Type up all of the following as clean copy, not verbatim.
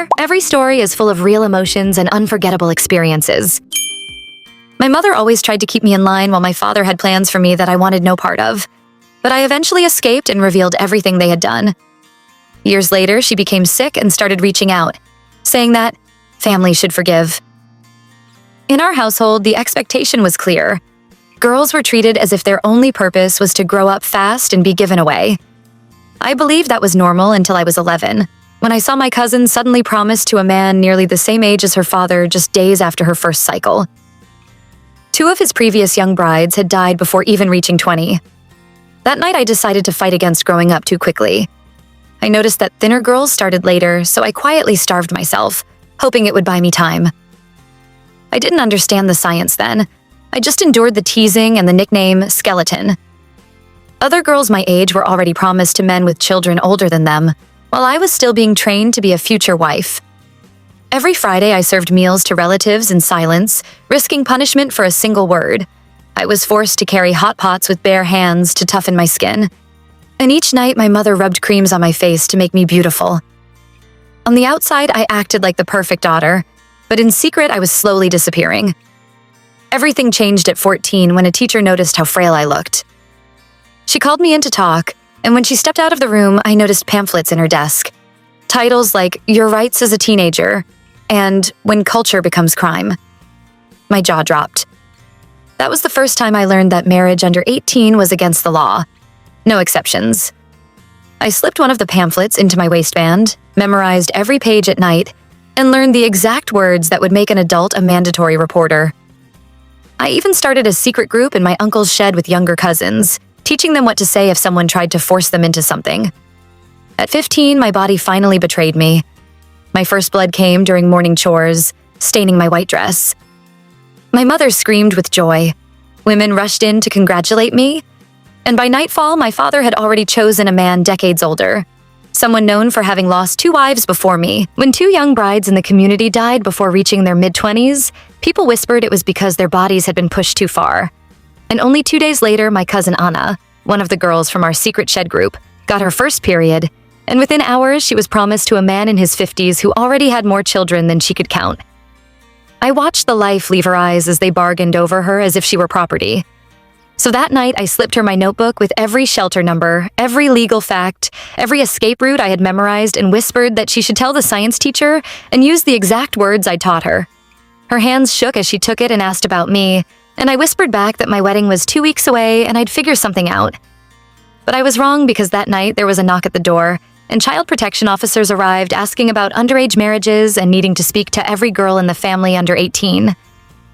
swear, every story is full of real emotions and unforgettable experiences. My mother always tried to keep me in line while my father had plans for me that I wanted no part of. But I eventually escaped and revealed everything they had done. Years later, she became sick and started reaching out, saying that family should forgive. In our household, the expectation was clear. Girls were treated as if their only purpose was to grow up fast and be given away. I believed that was normal until I was 11, when I saw my cousin suddenly promised to a man nearly the same age as her father just days after her first cycle. 2 of his previous young brides had died before even reaching 20. That night, I decided to fight against growing up too quickly. I noticed that thinner girls started later, so I quietly starved myself, hoping it would buy me time. I didn't understand the science then. I just endured the teasing and the nickname Skeleton. Other girls my age were already promised to men with children older than them, while I was still being trained to be a future wife. Every Friday, I served meals to relatives in silence, risking punishment for a single word. I was forced to carry hot pots with bare hands to toughen my skin. And each night, my mother rubbed creams on my face to make me beautiful. On the outside, I acted like the perfect daughter, but in secret, I was slowly disappearing. Everything changed at 14 when a teacher noticed how frail I looked. She called me in to talk, and when she stepped out of the room, I noticed pamphlets in her desk. Titles like Your Rights as a Teenager and When Culture Becomes Crime. My jaw dropped. That was the first time I learned that marriage under 18 was against the law. No exceptions. I slipped one of the pamphlets into my waistband, memorized every page at night, and learned the exact words that would make an adult a mandatory reporter. I even started a secret group in my uncle's shed with younger cousins, teaching them what to say if someone tried to force them into something. At 15, my body finally betrayed me. My first blood came during morning chores, staining my white dress. My mother screamed with joy. Women rushed in to congratulate me. And by nightfall, my father had already chosen a man decades older, someone known for having lost 2 wives before me. When 2 young brides in the community died before reaching their mid-20s, people whispered it was because their bodies had been pushed too far. And only 2 days later, my cousin Anna, one of the girls from our secret shed group, got her first period, and within hours she was promised to a man in his 50s who already had more children than she could count. I watched the life leave her eyes as they bargained over her as if she were property. So that night, I slipped her my notebook with every shelter number, every legal fact, every escape route I had memorized, and whispered that she should tell the science teacher and use the exact words I taught her. Her hands shook as she took it and asked about me, and I whispered back that my wedding was 2 weeks away and I'd figure something out. But I was wrong because that night there was a knock at the door, and child protection officers arrived asking about underage marriages and needing to speak to every girl in the family under 18.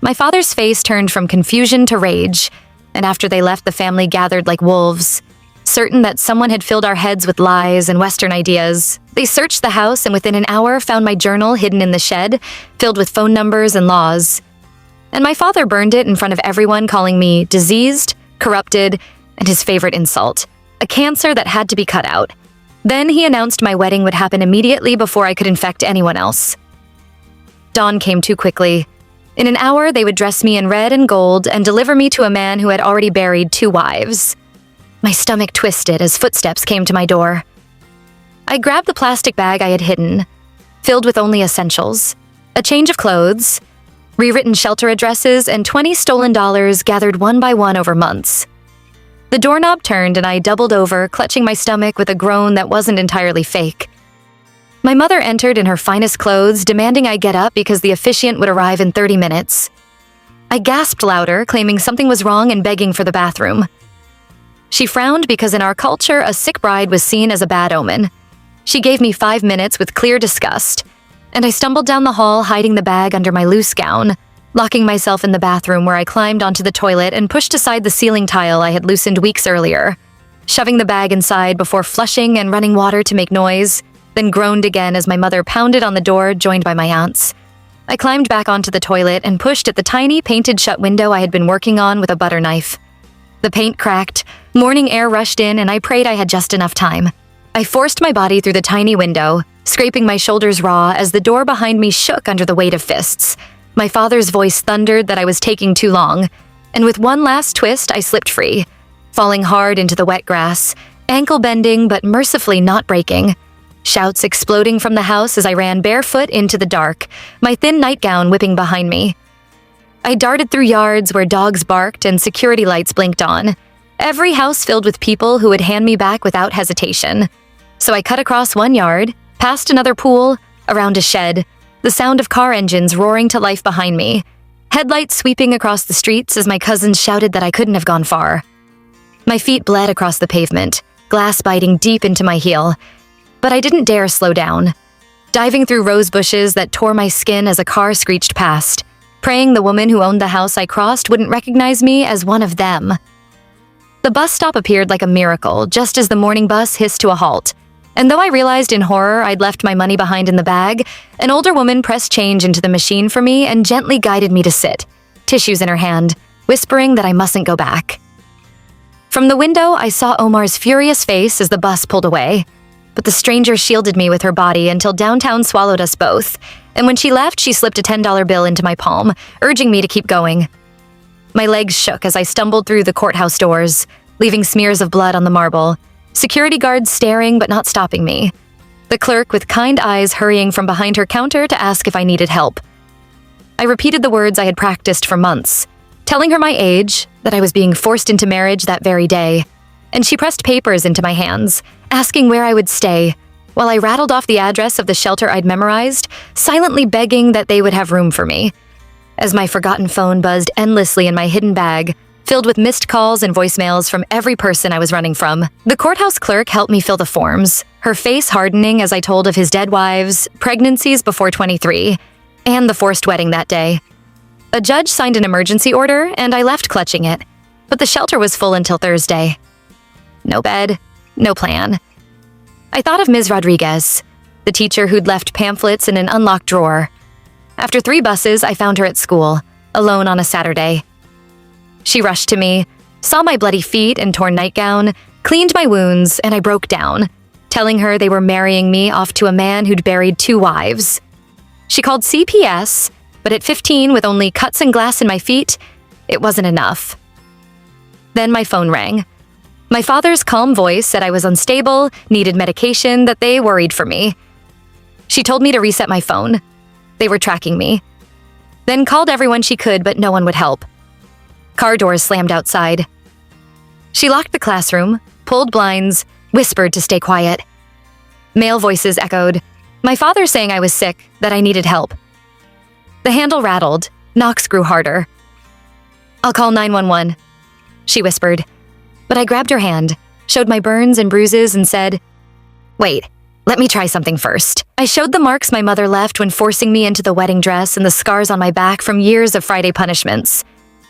My father's face turned from confusion to rage, and after they left, the family gathered like wolves, certain that someone had filled our heads with lies and Western ideas. They searched the house and within an hour found my journal hidden in the shed, filled with phone numbers and laws. And my father burned it in front of everyone, calling me diseased, corrupted, and his favorite insult, a cancer that had to be cut out. Then he announced my wedding would happen immediately before I could infect anyone else. Dawn came too quickly. In an hour, they would dress me in red and gold and deliver me to a man who had already buried 2 wives. My stomach twisted as footsteps came to my door. I grabbed the plastic bag I had hidden, filled with only essentials, a change of clothes, rewritten shelter addresses, and 20 stolen dollars gathered one by one over months. The doorknob turned and I doubled over, clutching my stomach with a groan that wasn't entirely fake. My mother entered in her finest clothes, demanding I get up because the officiant would arrive in 30 minutes. I gasped louder, claiming something was wrong and begging for the bathroom. She frowned because in our culture, a sick bride was seen as a bad omen. She gave me 5 minutes with clear disgust, and I stumbled down the hall, hiding the bag under my loose gown, locking myself in the bathroom where I climbed onto the toilet and pushed aside the ceiling tile I had loosened weeks earlier, shoving the bag inside before flushing and running water to make noise, then groaned again as my mother pounded on the door, joined by my aunts. I climbed back onto the toilet and pushed at the tiny painted shut window I had been working on with a butter knife. The paint cracked, morning air rushed in, and I prayed I had just enough time. I forced my body through the tiny window, scraping my shoulders raw as the door behind me shook under the weight of fists. My father's voice thundered that I was taking too long, and with one last twist, I slipped free, falling hard into the wet grass, ankle bending but mercifully not breaking. shouts exploding from the house as I ran barefoot into the dark, my thin nightgown whipping behind me. I darted through yards where dogs barked and security lights blinked on, every house filled with people who would hand me back without hesitation. So I cut across one yard, past another pool, around a shed, the sound of car engines roaring to life behind me, headlights sweeping across the streets as my cousins shouted that I couldn't have gone far. My feet bled across the pavement, glass biting deep into my heel, but I didn't dare slow down, diving through rose bushes that tore my skin as a car screeched past, praying the woman who owned the house I crossed wouldn't recognize me as one of them. The bus stop appeared like a miracle just as the morning bus hissed to a halt, and though I realized in horror I'd left my money behind in the bag, an older woman pressed change into the machine for me and gently guided me to sit, tissues in her hand, whispering that I mustn't go back. From the window, I saw Omar's furious face as the bus pulled away, but the stranger shielded me with her body until downtown swallowed us both, and when she left, she slipped a $10 bill into my palm, urging me to keep going. My legs shook as I stumbled through the courthouse doors, leaving smears of blood on the marble, security guards staring but not stopping me, the clerk with kind eyes hurrying from behind her counter to ask if I needed help. I repeated the words I had practiced for months, telling her my age, that I was being forced into marriage that very day, and she pressed papers into my hands, asking where I would stay, while I rattled off the address of the shelter I'd memorized, silently begging that they would have room for me. As my forgotten phone buzzed endlessly in my hidden bag, filled with missed calls and voicemails from every person I was running from, the courthouse clerk helped me fill the forms, her face hardening as I told of his dead wives, pregnancies before 23, and the forced wedding that day. A judge signed an emergency order, and I left clutching it, but the shelter was full until Thursday. No bed, no plan. I thought of Ms. Rodriguez, the teacher who'd left pamphlets in an unlocked drawer. After 3 buses, I found her at school, alone on a Saturday. She rushed to me, saw my bloody feet and torn nightgown, cleaned my wounds, and I broke down, telling her they were marrying me off to a man who'd buried 2 wives. She called CPS, but at 15, with only cuts and glass in my feet, it wasn't enough. Then my phone rang. My father's calm voice said I was unstable, needed medication, that they worried for me. She told me to reset my phone. They were tracking me. Then called everyone she could, but no one would help. Car doors slammed outside. She locked the classroom, pulled blinds, whispered to stay quiet. Male voices echoed, my father saying I was sick, that I needed help. The handle rattled, knocks grew harder. I'll call 911, she whispered. But I grabbed her hand, showed my burns and bruises, and said, wait, let me try something first. I showed the marks my mother left when forcing me into the wedding dress and the scars on my back from years of Friday punishments.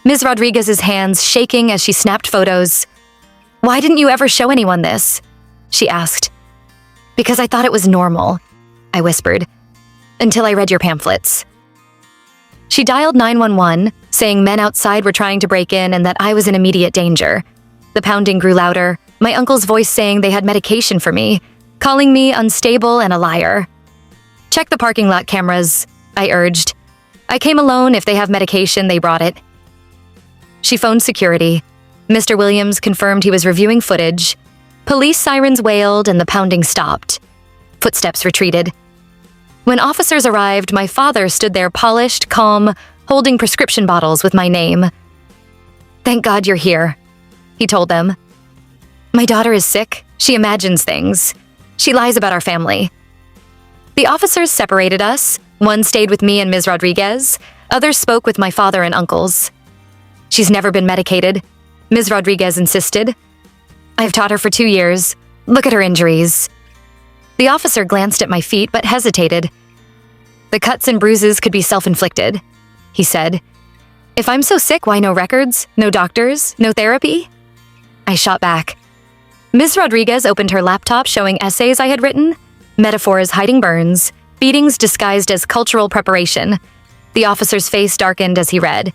Ms. Rodriguez's hands shaking as she snapped photos. Why didn't you ever show anyone this? She asked. Because I thought it was normal, I whispered, until I read your pamphlets. She dialed 911, saying men outside were trying to break in and that I was in immediate danger. The pounding grew louder, my uncle's voice saying they had medication for me, calling me unstable and a liar. Check the parking lot cameras, I urged. I came alone. If they have medication, they brought it. She phoned security. Mr. Williams confirmed he was reviewing footage. Police sirens wailed and the pounding stopped. Footsteps retreated. When officers arrived, my father stood there polished, calm, holding prescription bottles with my name. Thank God you're here, he told them. My daughter is sick. She imagines things. She lies about our family. The officers separated us. One stayed with me and Ms. Rodriguez. Others spoke with my father and uncles. She's never been medicated, Ms. Rodriguez insisted. I've taught her for 2 years. Look at her injuries. The officer glanced at my feet but hesitated. The cuts and bruises could be self-inflicted, he said. If I'm so sick, why no records, no doctors, no therapy? I shot back. Ms. Rodriguez opened her laptop showing essays I had written, metaphors hiding burns, beatings disguised as cultural preparation. The officer's face darkened as he read.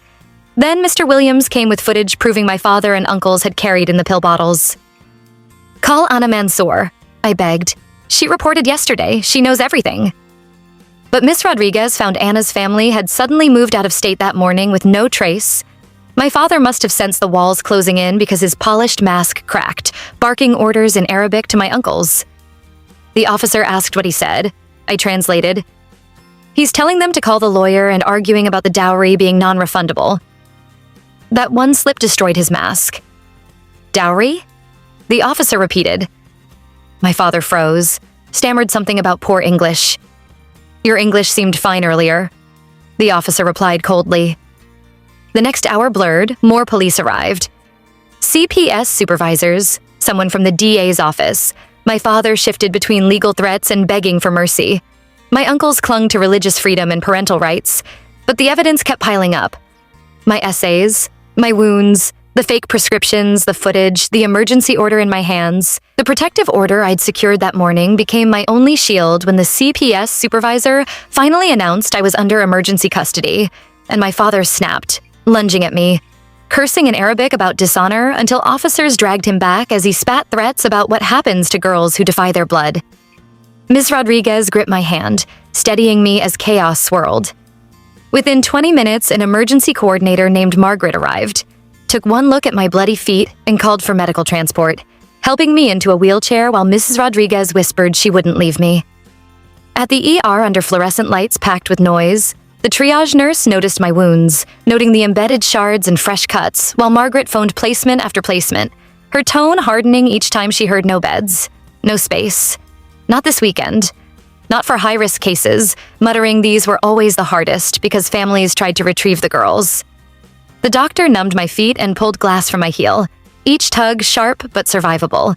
Then Mr. Williams came with footage proving my father and uncles had carried in the pill bottles. Call Anna Mansour, I begged. She reported yesterday. She knows everything. But Miss Rodriguez found Anna's family had suddenly moved out of state that morning with no trace. My father must have sensed the walls closing in because his polished mask cracked, barking orders in Arabic to my uncles. The officer asked what he said. I translated. He's telling them to call the lawyer and arguing about the dowry being non-refundable. That one slip destroyed his mask. Dowry? The officer repeated. My father froze, stammered something about poor English. Your English seemed fine earlier. The officer replied coldly. The next hour blurred, more police arrived. CPS supervisors, someone from the DA's office. My father shifted between legal threats and begging for mercy. My uncles clung to religious freedom and parental rights, but the evidence kept piling up. My essays, my wounds, the fake prescriptions, the footage, the emergency order in my hands. The protective order I'd secured that morning became my only shield when the CPS supervisor finally announced I was under emergency custody, and my father snapped, lunging at me, cursing in Arabic about dishonor until officers dragged him back as he spat threats about what happens to girls who defy their blood. Ms. Rodriguez gripped my hand, steadying me as chaos swirled. Within 20 minutes, an emergency coordinator named Margaret arrived, took one look at my bloody feet, and called for medical transport, helping me into a wheelchair while Mrs. Rodriguez whispered she wouldn't leave me. At the ER under fluorescent lights packed with noise, the triage nurse noticed my wounds, noting the embedded shards and fresh cuts, while Margaret phoned placement after placement, her tone hardening each time she heard no beds, no space. Not this weekend. Not for high-risk cases, muttering these were always the hardest because families tried to retrieve the girls. The doctor numbed my feet and pulled glass from my heel, each tug sharp but survivable.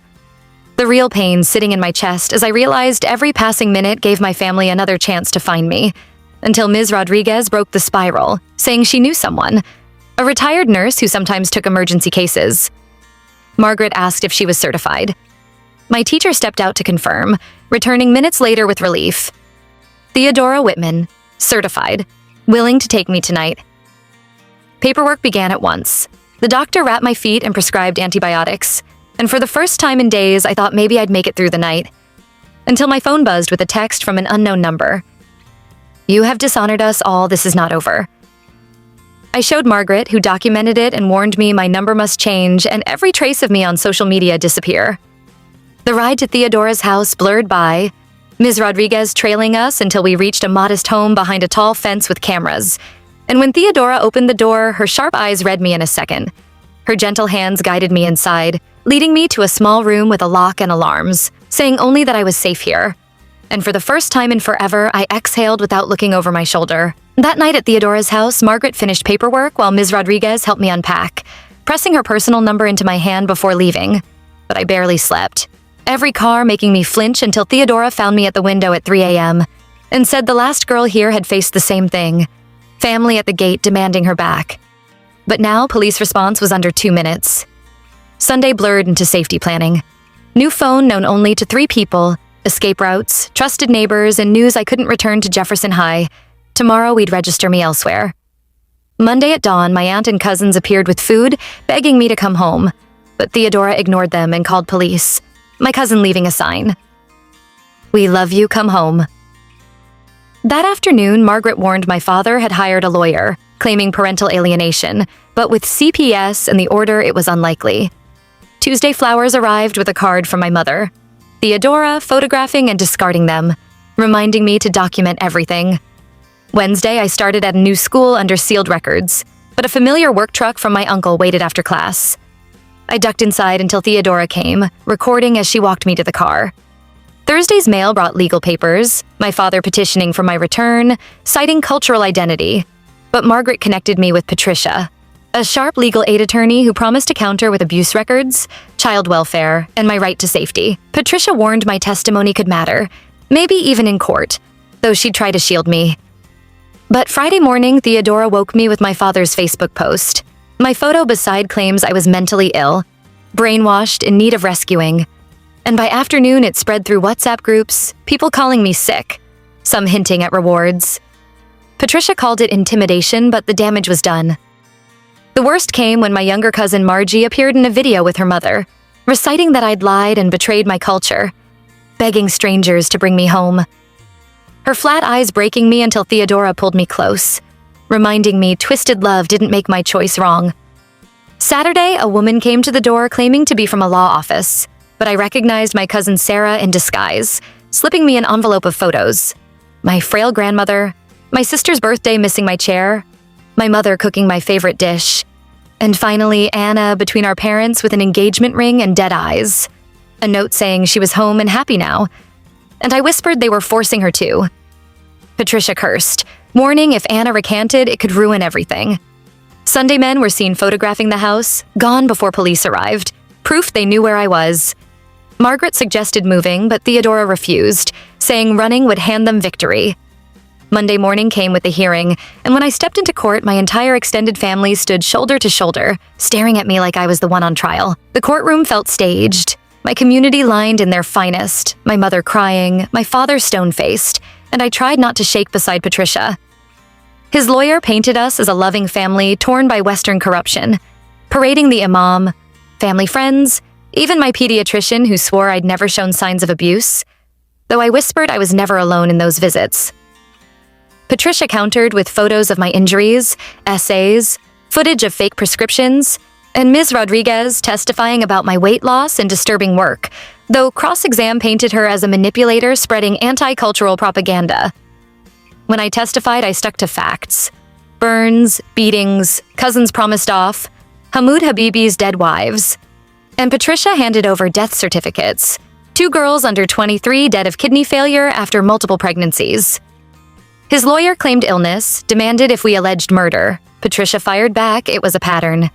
The real pain sitting in my chest as I realized every passing minute gave my family another chance to find me, until Ms. Rodriguez broke the spiral, saying she knew someone, a retired nurse who sometimes took emergency cases. Margaret asked if she was certified. My teacher stepped out to confirm, returning minutes later with relief. Theodora Whitman, certified, willing to take me tonight. Paperwork began at once. The doctor wrapped my feet and prescribed antibiotics, and for the first time in days, I thought maybe I'd make it through the night. Until my phone buzzed with a text from an unknown number. You have dishonored us all, this is not over. I showed Margaret, who documented it and warned me my number must change and every trace of me on social media disappear. The ride to Theodora's house blurred by, Ms. Rodriguez trailing us until we reached a modest home behind a tall fence with cameras. And when Theodora opened the door, her sharp eyes read me in a second. Her gentle hands guided me inside, leading me to a small room with a lock and alarms, saying only that I was safe here. And for the first time in forever, I exhaled without looking over my shoulder. That night at Theodora's house, Margaret finished paperwork while Ms. Rodriguez helped me unpack, pressing her personal number into my hand before leaving. But I barely slept. Every car making me flinch until Theodora found me at the window at 3 a.m. and said the last girl here had faced the same thing. Family at the gate demanding her back. But now, police response was under 2 minutes. Sunday blurred into safety planning. New phone known only to 3 people, escape routes, trusted neighbors, and news I couldn't return to Jefferson High. Tomorrow we'd register me elsewhere. Monday at dawn, my aunt and cousins appeared with food, begging me to come home. But Theodora ignored them and called police, my cousin leaving a sign. We love you, come home. That afternoon, Margaret warned my father had hired a lawyer, claiming parental alienation, but with CPS and the order, it was unlikely. Tuesday flowers arrived with a card from my mother, Theodora photographing and discarding them, reminding me to document everything. Wednesday, I started at a new school under sealed records, but a familiar work truck from my uncle waited after class. I ducked inside until Theodora came, recording as she walked me to the car. Thursday's mail brought legal papers, my father petitioning for my return, citing cultural identity. But Margaret connected me with Patricia, a sharp legal aid attorney who promised to counter with abuse records, child welfare, and my right to safety. Patricia warned my testimony could matter, maybe even in court, though she'd try to shield me. But Friday morning, Theodora woke me with my father's Facebook post. My photo beside claims I was mentally ill, brainwashed, in need of rescuing. And by afternoon, it spread through WhatsApp groups, people calling me sick, some hinting at rewards. Patricia called it intimidation, but the damage was done. The worst came when my younger cousin Margie appeared in a video with her mother, reciting that I'd lied and betrayed my culture, begging strangers to bring me home. Her flat eyes breaking me until Theodora pulled me close, reminding me twisted love didn't make my choice wrong. Saturday, a woman came to the door claiming to be from a law office, but I recognized my cousin Sarah in disguise, slipping me an envelope of photos. My frail grandmother, my sister's birthday missing my chair, my mother cooking my favorite dish, and finally Anna between our parents with an engagement ring and dead eyes. A note saying she was home and happy now, and I whispered they were forcing her to. Patricia cursed, warning if Anna recanted, it could ruin everything. Sunday men were seen photographing the house, gone before police arrived, proof they knew where I was. Margaret suggested moving, but Theodora refused, saying running would hand them victory. Monday morning came with the hearing, and when I stepped into court, my entire extended family stood shoulder to shoulder, staring at me like I was the one on trial. The courtroom felt staged, my community lined in their finest, my mother crying, my father stone-faced, and I tried not to shake beside Patricia. His lawyer painted us as a loving family torn by Western corruption, parading the imam, family friends, even my pediatrician who swore I'd never shown signs of abuse, though I whispered I was never alone in those visits. Patricia countered with photos of my injuries, essays, footage of fake prescriptions, and Ms. Rodriguez testifying about my weight loss and disturbing work, though cross-exam painted her as a manipulator spreading anti-cultural propaganda. When I testified, I stuck to facts. Burns, beatings, cousins promised off, Hamoud Habibi's dead wives. And Patricia handed over death certificates. 2 girls under 23 dead of kidney failure after multiple pregnancies. His lawyer claimed illness, demanded if we alleged murder. Patricia fired back, it was a pattern.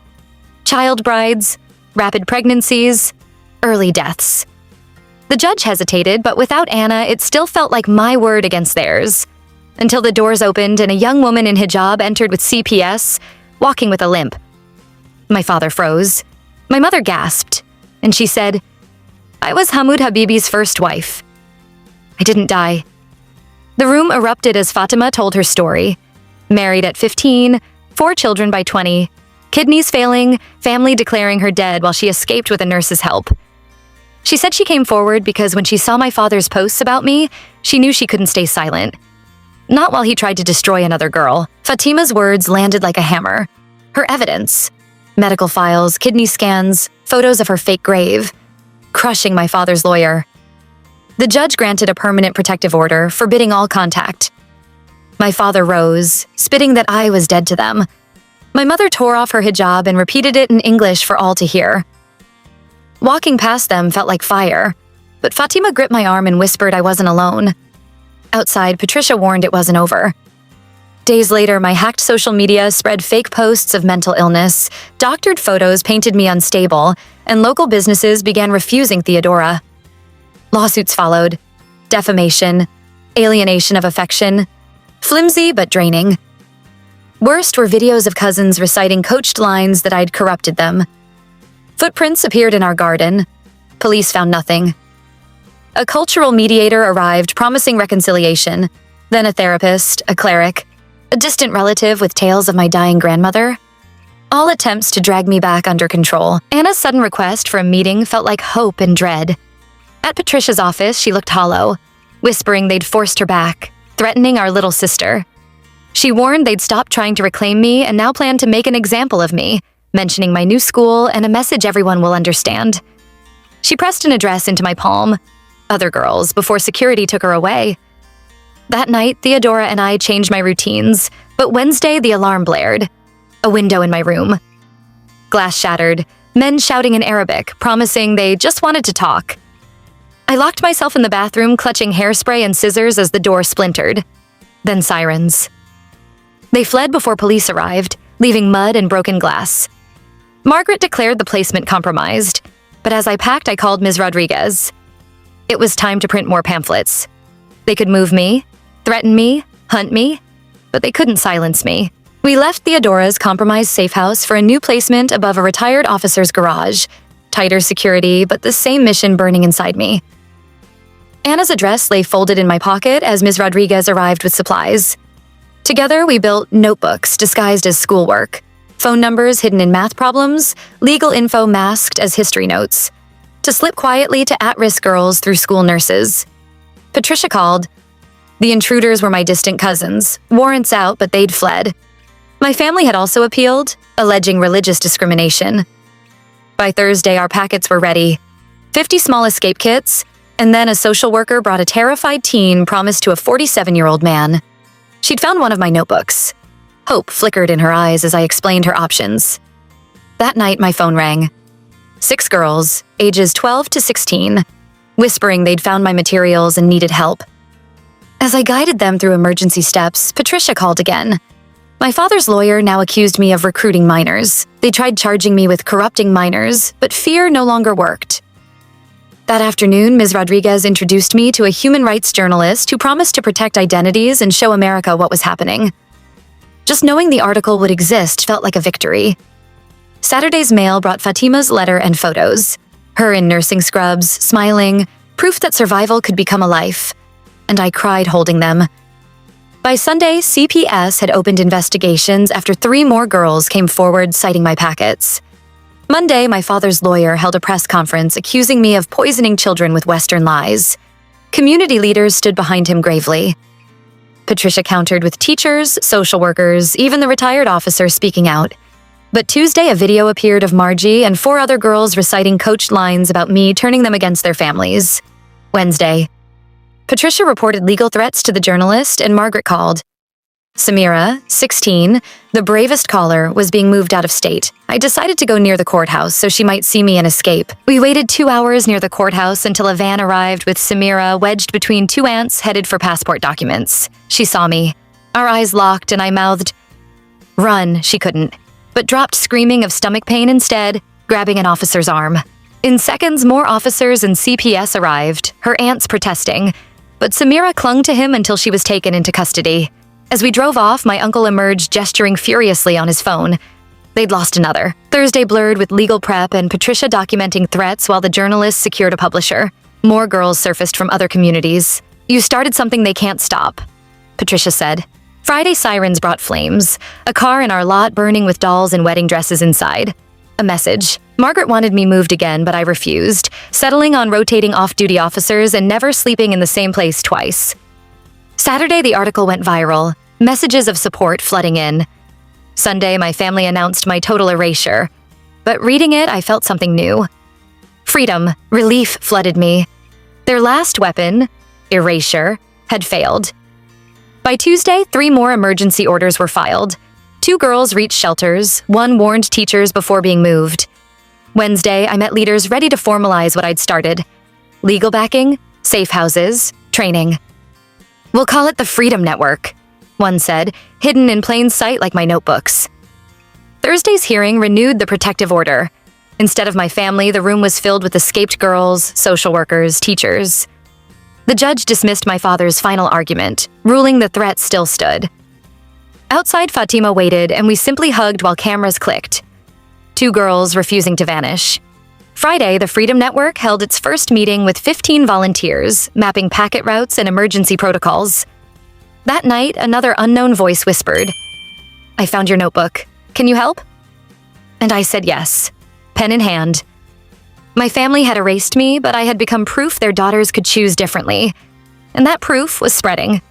Child brides, rapid pregnancies, early deaths. The judge hesitated, but without Anna, it still felt like my word against theirs. Until the doors opened and a young woman in hijab entered with CPS, walking with a limp. My father froze. My mother gasped, and she said, "I was Hamoud Habibi's first wife." I didn't die. The room erupted as Fatima told her story. Married at 15, 4 children by 20, kidneys failing, family declaring her dead while she escaped with a nurse's help. She said she came forward because when she saw my father's posts about me, she knew she couldn't stay silent. Not while he tried to destroy another girl. Fatima's words landed like a hammer. Her evidence, medical files, kidney scans, photos of her fake grave, crushing my father's lawyer. The judge granted a permanent protective order, forbidding all contact. My father rose, spitting that I was dead to them. My mother tore off her hijab and repeated it in English for all to hear. Walking past them felt like fire, but Fatima gripped my arm and whispered I wasn't alone. Outside, Patricia warned it wasn't over. Days later, my hacked social media spread fake posts of mental illness, doctored photos painted me unstable, and local businesses began refusing Theodora. Lawsuits followed. Defamation, alienation of affection, flimsy but draining. Worst were videos of cousins reciting coached lines that I'd corrupted them. Footprints appeared in our garden. Police found nothing. A cultural mediator arrived promising reconciliation, then a therapist, a cleric, a distant relative with tales of my dying grandmother. All attempts to drag me back under control. Anna's sudden request for a meeting felt like hope and dread. At Patricia's office, she looked hollow, whispering they'd forced her back, threatening our little sister. She warned they'd stop trying to reclaim me and now planned to make an example of me, mentioning my new school and a message everyone will understand. She pressed an address into my palm. Other girls, before security took her away. That night, Theodora and I changed my routines, but Wednesday the alarm blared. A window in my room. Glass shattered, men shouting in Arabic, promising they just wanted to talk. I locked myself in the bathroom, clutching hairspray and scissors as the door splintered. Then sirens. They fled before police arrived, leaving mud and broken glass. Margaret declared the placement compromised, but as I packed, I called Ms. Rodriguez. It was time to print more pamphlets. They could move me, threaten me, hunt me, but they couldn't silence me. We left Theodora's compromised safe house for a new placement above a retired officer's garage. Tighter security, but the same mission burning inside me. Anna's address lay folded in my pocket as Ms. Rodriguez arrived with supplies. Together, we built notebooks disguised as schoolwork, phone numbers hidden in math problems, legal info masked as history notes, to slip quietly to at-risk girls through school nurses. Patricia called. The intruders were my distant cousins, warrants out, but they'd fled. My family had also appealed, alleging religious discrimination. By Thursday, our packets were ready. 50 small escape kits, And then a social worker brought a terrified teen promised to a 47-year-old man. She'd found one of my notebooks. Hope flickered in her eyes as I explained her options. That night, my phone rang. 6 girls, ages 12 to 16, whispering they'd found my materials and needed help. As I guided them through emergency steps, Patricia called again. My father's lawyer now accused me of recruiting minors. They tried charging me with corrupting minors, but fear no longer worked. That afternoon, Ms. Rodriguez introduced me to a human rights journalist who promised to protect identities and show America what was happening. Just knowing the article would exist felt like a victory. Saturday's mail brought Fatima's letter and photos. Her in nursing scrubs, smiling, proof that survival could become a life. And I cried holding them. By Sunday, CPS had opened investigations after 3 more girls came forward citing my packets. Monday, my father's lawyer held a press conference accusing me of poisoning children with Western lies. Community leaders stood behind him gravely. Patricia countered with teachers, social workers, even the retired officer speaking out. But Tuesday, a video appeared of Margie and 4 other girls reciting coached lines about me turning them against their families. Wednesday, Patricia reported legal threats to the journalist and Margaret called. Samira, 16, the bravest caller, was being moved out of state. I decided to go near the courthouse so she might see me and escape. We waited 2 hours near the courthouse until a van arrived with Samira wedged between 2 aunts headed for passport documents. She saw me. Our eyes locked and I mouthed, "Run," she couldn't, but dropped screaming of stomach pain instead, grabbing an officer's arm. In seconds, more officers and CPS arrived, her aunts protesting, but Samira clung to him until she was taken into custody. As we drove off, my uncle emerged gesturing furiously on his phone. They'd lost another. Thursday blurred with legal prep and Patricia documenting threats while the journalists secured a publisher. More girls surfaced from other communities. "You started something they can't stop," Patricia said. Friday sirens brought flames, a car in our lot burning with dolls and wedding dresses inside. A message. Margaret wanted me moved again, but I refused, settling on rotating off-duty officers and never sleeping in the same place twice. Saturday, the article went viral, messages of support flooding in. Sunday, my family announced my total erasure. But reading it, I felt something new. Freedom, relief flooded me. Their last weapon, erasure, had failed. By Tuesday, 3 more emergency orders were filed. 2 girls reached shelters, 1 warned teachers before being moved. Wednesday, I met leaders ready to formalize what I'd started. Legal backing, safe houses, training. "We'll call it the Freedom Network," one said, hidden in plain sight like my notebooks. Thursday's hearing renewed the protective order. Instead of my family, the room was filled with escaped girls, social workers, teachers. The judge dismissed my father's final argument, ruling the threat still stood. Outside, Fatima waited, and we simply hugged while cameras clicked. 2 girls refusing to vanish. Friday, the Freedom Network held its first meeting with 15 volunteers, mapping packet routes and emergency protocols. That night, another unknown voice whispered, "I found your notebook. Can you help?" And I said yes, pen in hand. My family had erased me, but I had become proof their daughters could choose differently. And that proof was spreading.